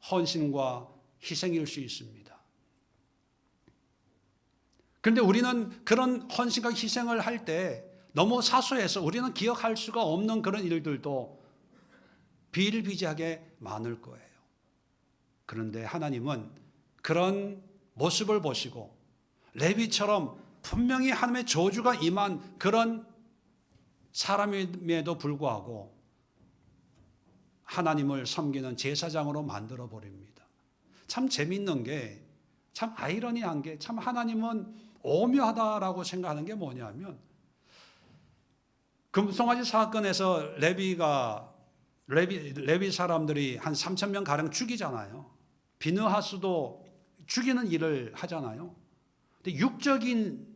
헌신과 희생일 수 있습니다. 그런데 우리는 그런 헌신과 희생을 할 때 너무 사소해서 우리는 기억할 수가 없는 그런 일들도 비일비재하게 많을 거예요. 그런데 하나님은 그런 모습을 보시고 레위처럼 분명히 하나님의 저주가 임한 그런 사람임에도 불구하고 하나님을 섬기는 제사장으로 만들어 버립니다. 참 재밌는 게, 참 아이러니한 게, 참 하나님은 오묘하다라고 생각하는 게 뭐냐면 금송아지 사건에서 레위 사람들이 한 3,000명 가량 죽이잖아요. 비느하스도 죽이는 일을 하잖아요. 근데 육적인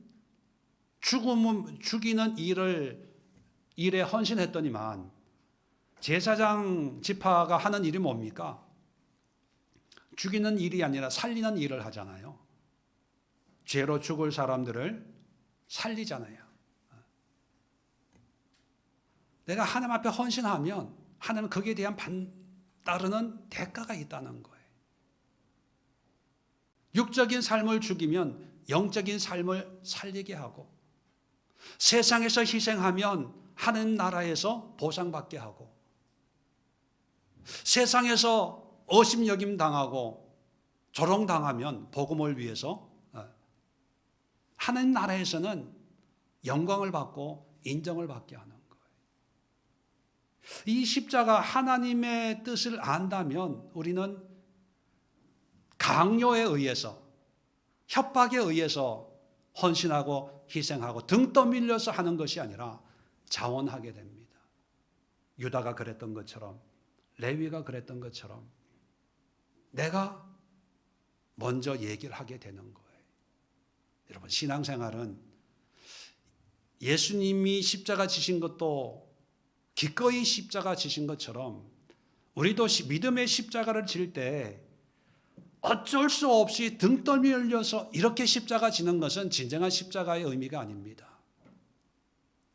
죽이는 일에 헌신했더니만 제사장 지파가 하는 일이 뭡니까? 죽이는 일이 아니라 살리는 일을 하잖아요. 죄로 죽을 사람들을 살리잖아요. 내가 하나님 앞에 헌신하면 하나님은 거기에 대한 따르는 대가가 있다는 거예요. 육적인 삶을 죽이면 영적인 삶을 살리게 하고, 세상에서 희생하면 하나님 나라에서 보상받게 하고, 세상에서 어심여김 당하고 조롱당하면 복음을 위해서 하나님 나라에서는 영광을 받고 인정을 받게 하는 거예요. 이 십자가 하나님의 뜻을 안다면 우리는 강요에 의해서, 협박에 의해서 헌신하고 희생하고 등 떠밀려서 하는 것이 아니라 자원하게 됩니다. 유다가 그랬던 것처럼, 레위가 그랬던 것처럼 내가 먼저 얘기를 하게 되는 거예요. 여러분, 신앙생활은 예수님이 십자가 지신 것도 기꺼이 십자가 지신 것처럼 우리도 믿음의 십자가를 질 때 어쩔 수 없이 등 떨면서 이렇게 십자가 지는 것은 진정한 십자가의 의미가 아닙니다.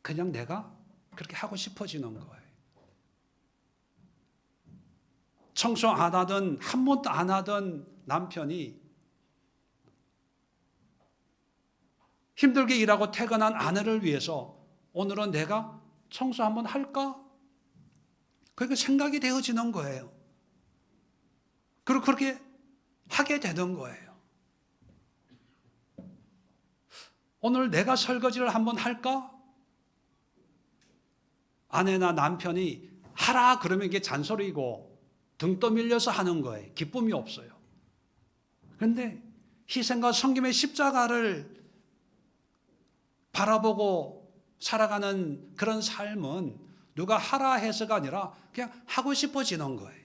그냥 내가 그렇게 하고 싶어지는 거예요. 청소 안 하던, 한 번도 안 하던 남편이 힘들게 일하고 퇴근한 아내를 위해서 오늘은 내가 청소 한번 할까? 그렇게 생각이 되어지는 거예요. 그리고 그렇게 하게 되는 거예요. 오늘 내가 설거지를 한번 할까? 아내나 남편이 하라 그러면 이게 잔소리고 등 떠밀려서 하는 거예요. 기쁨이 없어요. 그런데 희생과 섬김의 십자가를 바라보고 살아가는 그런 삶은 누가 하라 해서가 아니라 그냥 하고 싶어지는 거예요.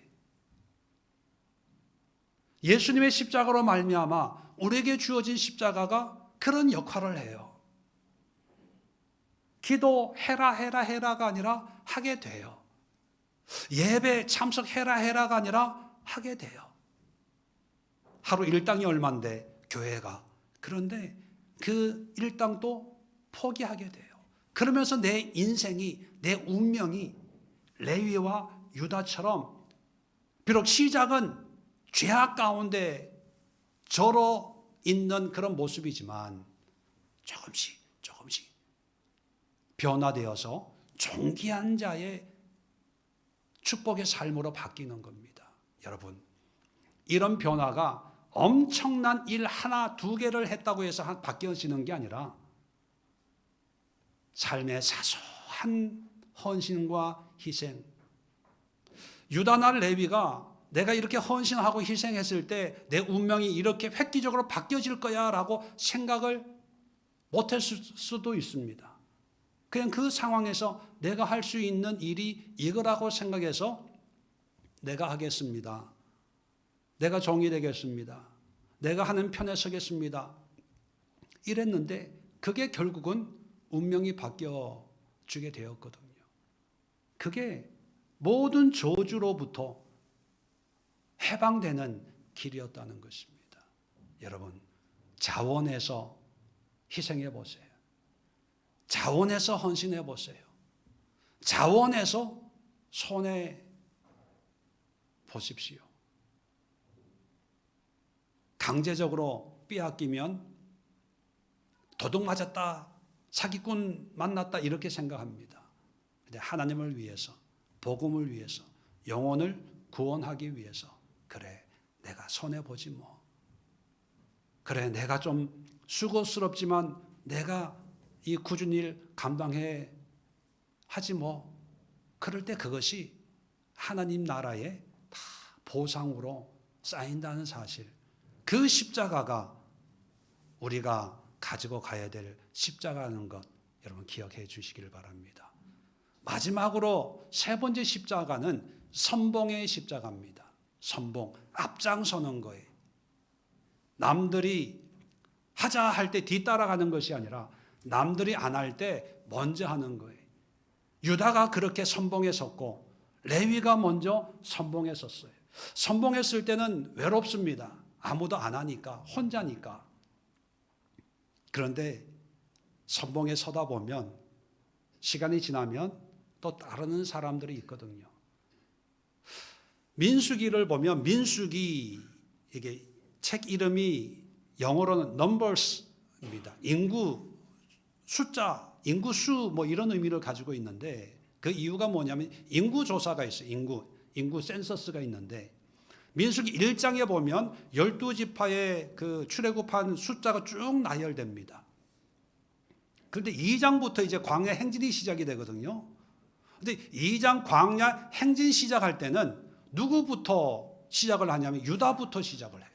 예수님의 십자가로 말미암아 우리에게 주어진 십자가가 그런 역할을 해요. 기도해라가 아니라 하게 돼요. 예배 참석해라가 아니라 하게 돼요. 하루 일당이 얼만데 교회가. 그런데 그 일당도 포기하게 돼요. 그러면서 내 인생이, 내 운명이 레위와 유다처럼 비록 시작은 죄악 가운데 절어 있는 그런 모습이지만 조금씩 변화되어서 존귀한 자의 축복의 삶으로 바뀌는 겁니다. 여러분, 이런 변화가 엄청난 일 하나, 두 개를 했다고 해서 바뀌어지는 게 아니라 삶의 사소한 헌신과 희생. 유다나 레위가 내가 이렇게 헌신하고 희생했을 때 내 운명이 이렇게 획기적으로 바뀌어질 거야 라고 생각을 못했을 수도 있습니다. 그냥 그 상황에서 내가 할 수 있는 일이 이거라고 생각해서 내가 하겠습니다. 내가 종이 되겠습니다. 내가 하는 편에 서겠습니다. 이랬는데 그게 결국은 운명이 바뀌어지게 되었거든요. 그게 모든 저주로부터 해방되는 길이었다는 것입니다. 여러분, 자원해서 희생해 보세요. 자원해서 헌신해 보세요. 자원해서 손해 보십시오. 강제적으로 빼앗기면 도둑 맞았다, 사기꾼 만났다 이렇게 생각합니다. 근데 하나님을 위해서, 복음을 위해서, 영혼을 구원하기 위해서 그래, 내가 손해보지 뭐. 그래, 내가 좀 수고스럽지만 내가 이 굳은 일 감당해 하지 뭐. 그럴 때 그것이 하나님 나라의 다 보상으로 쌓인다는 사실. 그 십자가가 우리가 가지고 가야 될 십자가라는 것 여러분 기억해 주시길 바랍니다. 마지막으로 세 번째 십자가는 선봉의 십자가입니다. 선봉, 앞장서는 거예요. 남들이 하자 할 때 뒤따라가는 것이 아니라 남들이 안 할 때 먼저 하는 거예요. 유다가 그렇게 선봉에 섰고 레위가 먼저 선봉에 섰어요. 선봉에 쓸 때는 외롭습니다. 아무도 안 하니까, 혼자니까. 그런데 선봉에 서다 보면 시간이 지나면 또 따르는 사람들이 있거든요. 민수기를 보면 민수기, 이게 책 이름이 영어로는 numbers입니다. 인구 숫자, 인구수 뭐 이런 의미를 가지고 있는데 그 이유가 뭐냐면 인구 조사가 있어요. 인구 센서스가 있는데 민수기 1장에 보면 12지파의 그 출애굽한 숫자가 쭉 나열됩니다. 그런데 2장부터 이제 광야 행진이 시작이 되거든요. 근데 2장 광야 행진 시작할 때는 누구부터 시작을 하냐면 유다부터 시작을 해요.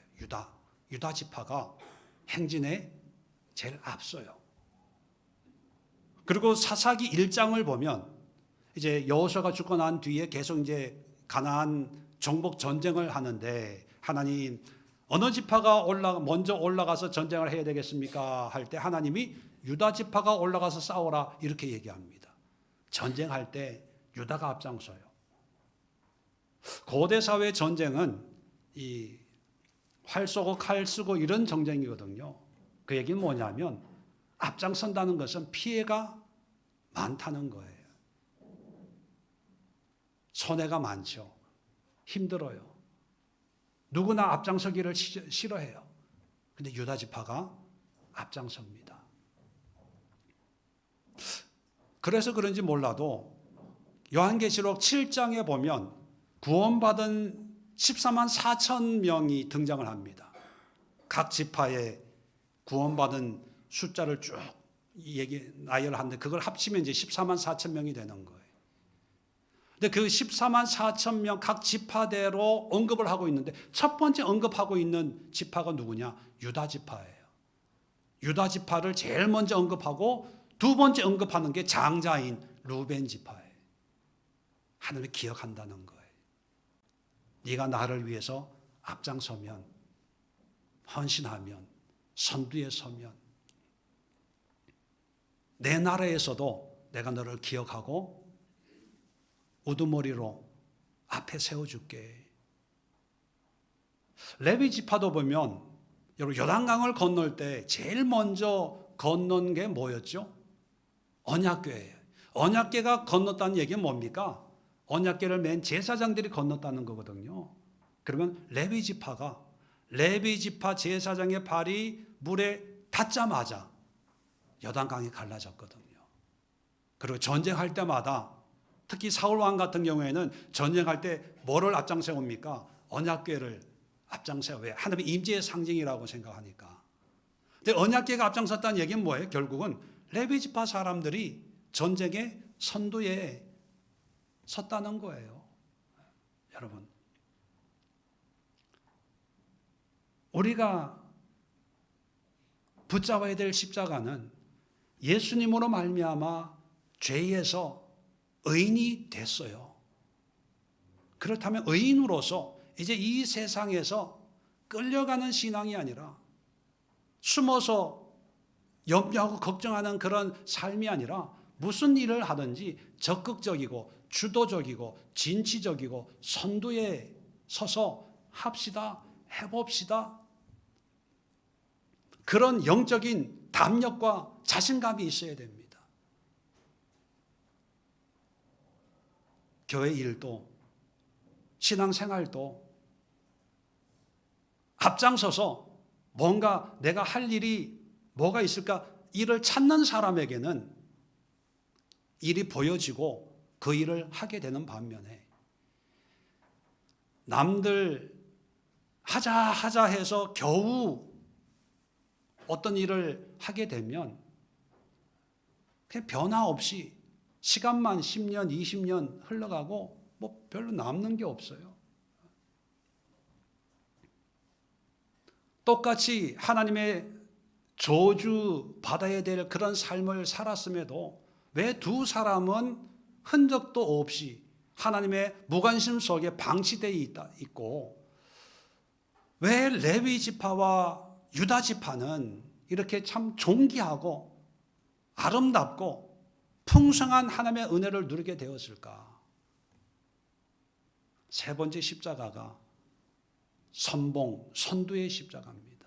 유다 지파가 행진에 제일 앞서요. 그리고 사사기 1장을 보면 이제 여호수아가 죽고 난 뒤에 계속 이제 가나안 정복 전쟁을 하는데 하나님 어느 지파가 먼저 올라가서 전쟁을 해야 되겠습니까? 할 때 하나님이 유다 지파가 올라가서 싸워라 이렇게 얘기합니다. 전쟁할 때 유다가 앞장서요. 고대 사회 전쟁은 이 활 쏘고 칼 쓰고 이런 전쟁이거든요. 그 얘기는 뭐냐면 앞장선다는 것은 피해가 많다는 거예요. 손해가 많죠. 힘들어요. 누구나 앞장서기를 싫어해요. 근데 유다 지파가 앞장섭니다. 그래서 그런지 몰라도 요한계시록 7장에 보면 구원받은 14만 4천 명이 등장을 합니다. 각 지파에 구원받은 숫자를 쭉 나열하는데 그걸 합치면 이제 14만 4천 명이 되는 거예요. 근데 그 14만 4천 명 각 지파대로 언급을 하고 있는데 첫 번째 언급하고 있는 지파가 누구냐? 유다 지파예요. 유다 지파를 제일 먼저 언급하고 두 번째 언급하는 게 장자인 루벤 지파예요. 하나님이 기억한다는 거예요. 네가 나를 위해서 앞장서면, 헌신하면, 선두에 서면 내 나라에서도 내가 너를 기억하고 우두머리로 앞에 세워줄게. 레위 지파도 보면 여러분 요단강을 건널 때 제일 먼저 건넌 게 뭐였죠? 언약궤예요. 언약궤가 건넜다는 얘기는 뭡니까? 언약궤를 맨 제사장들이 건넜다는 거거든요. 그러면 레위 지파 제사장의 발이 물에 닿자마자 요단강이 갈라졌거든요. 그리고 전쟁할 때마다 특히 사울 왕 같은 경우에는 전쟁할 때 뭐를 앞장 세웁니까? 언약궤를 앞장 세워. 왜? 하나님의 임재의 상징이라고 생각하니까. 근데 언약궤가 앞장섰다는 얘기는 뭐예요? 결국은 레위 지파 사람들이 전쟁의 선두에 섰다는 거예요. 여러분, 우리가 붙잡아야 될 십자가는 예수님으로 말미암아 죄에서 의인이 됐어요. 그렇다면 의인으로서 이제 이 세상에서 끌려가는 신앙이 아니라 숨어서 염려하고 걱정하는 그런 삶이 아니라 무슨 일을 하든지 적극적이고 주도적이고 진취적이고 선두에 서서 합시다, 해봅시다. 그런 영적인 담력과 자신감이 있어야 됩니다. 교회 일도 신앙생활도 앞장서서 뭔가 내가 할 일이 뭐가 있을까 일을 찾는 사람에게는 일이 보여지고 그 일을 하게 되는 반면에 남들 하자 해서 겨우 어떤 일을 하게 되면 그냥 변화 없이 시간만 10년, 20년 흘러가고 뭐 별로 남는 게 없어요. 똑같이 하나님의 저주 받아야 될 그런 삶을 살았음에도 왜 두 사람은 흔적도 없이 하나님의 무관심 속에 방치되어 있고 왜 레위 지파와 유다 지파는 이렇게 참 존귀하고 아름답고 풍성한 하나님의 은혜를 누리게 되었을까? 세 번째 십자가가 선봉, 선두의 십자가입니다.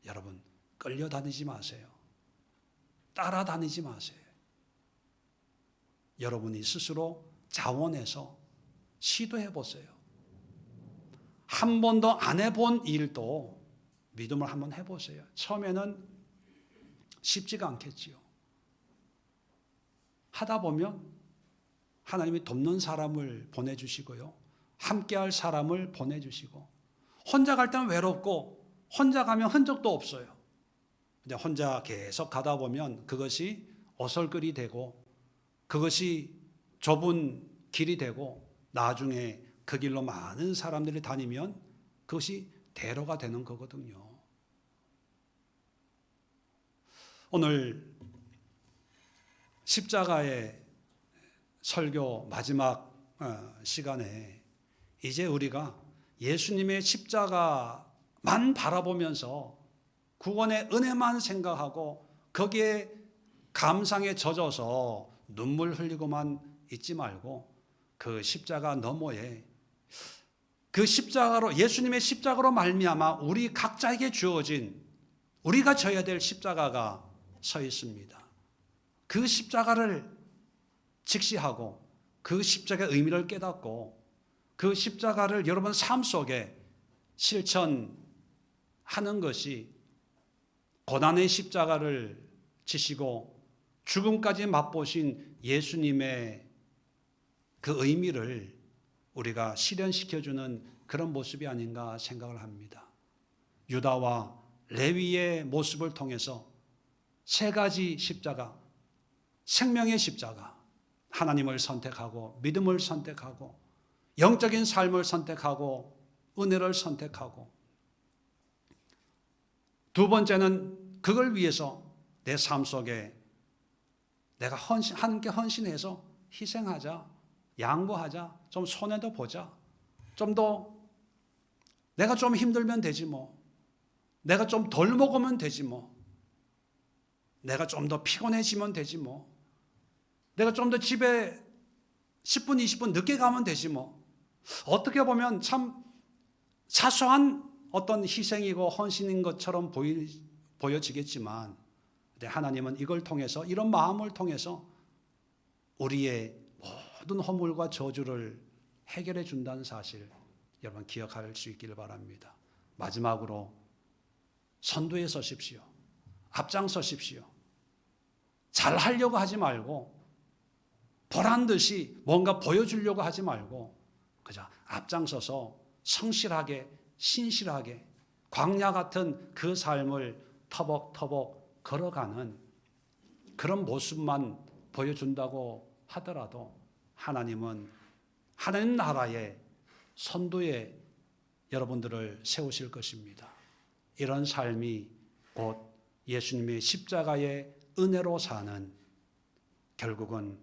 여러분, 끌려다니지 마세요. 따라다니지 마세요. 여러분이 스스로 자원해서 시도해 보세요. 한 번도 안 해본 일도 믿음을 한번 해보세요. 처음에는 쉽지가 않겠지요. 하다 보면 하나님이 돕는 사람을 보내주시고요. 함께할 사람을 보내주시고 혼자 갈 때는 외롭고 혼자 가면 흔적도 없어요. 근데 혼자 계속 가다 보면 그것이 어설거리 되고 그것이 좁은 길이 되고 나중에 그 길로 많은 사람들이 다니면 그것이 대로가 되는 거거든요. 오늘 십자가의 설교 마지막 시간에 이제 우리가 예수님의 십자가 바라보면서 구원의 은혜만 생각하고 거기에 감상에 젖어서 눈물 흘리고만 있지 말고 그 십자가 너머에 그 십자가로 예수님의 십자가로 말미암아 우리 각자에게 주어진 우리가 져야 될 십자가가 서 있습니다. 그 십자가를 직시하고 그 십자가의 의미를 깨닫고 그 십자가를 여러분 삶 속에 실천하는 것이 고난의 십자가를 지시고 죽음까지 맛보신 예수님의 그 의미를 우리가 실현시켜주는 그런 모습이 아닌가 생각을 합니다. 유다와 레위의 모습을 통해서 세 가지 십자가, 생명의 십자가, 하나님을 선택하고 믿음을 선택하고 영적인 삶을 선택하고 은혜를 선택하고 두 번째는 그걸 위해서 내 삶 속에 내가 함께 헌신해서 희생하자, 양보하자, 좀 손해도 보자, 좀 더 내가 좀 힘들면 되지 뭐, 내가 좀 덜 먹으면 되지 뭐, 내가 좀 더 피곤해지면 되지 뭐, 내가 좀 더 집에 10분, 20분 늦게 가면 되지 뭐. 어떻게 보면 참 사소한 어떤 희생이고 헌신인 것처럼 보여지겠지만 하나님은 이걸 통해서 이런 마음을 통해서 우리의 모든 허물과 저주를 해결해 준다는 사실 여러분 기억할 수 있기를 바랍니다. 마지막으로 선두에 서십시오. 앞장서십시오. 잘하려고 하지 말고 보란 듯이 뭔가 보여주려고 하지 말고 그저 앞장서서 성실하게 신실하게 광야 같은 그 삶을 터벅터벅 걸어가는 그런 모습만 보여준다고 하더라도 하나님은 하나님 나라의 선두에 여러분들을 세우실 것입니다. 이런 삶이 곧 예수님의 십자가의 은혜로 사는 결국은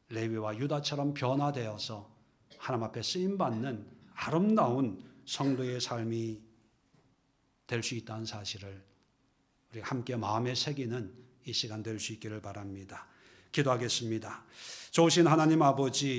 레위와 유다처럼 변화되어서 하나님 앞에 쓰임받는 아름다운 성도의 삶이 될 수 있다는 사실을 우리 함께 마음에 새기는 이 시간 될 수 있기를 바랍니다. 기도하겠습니다. 좋으신 하나님 아버지,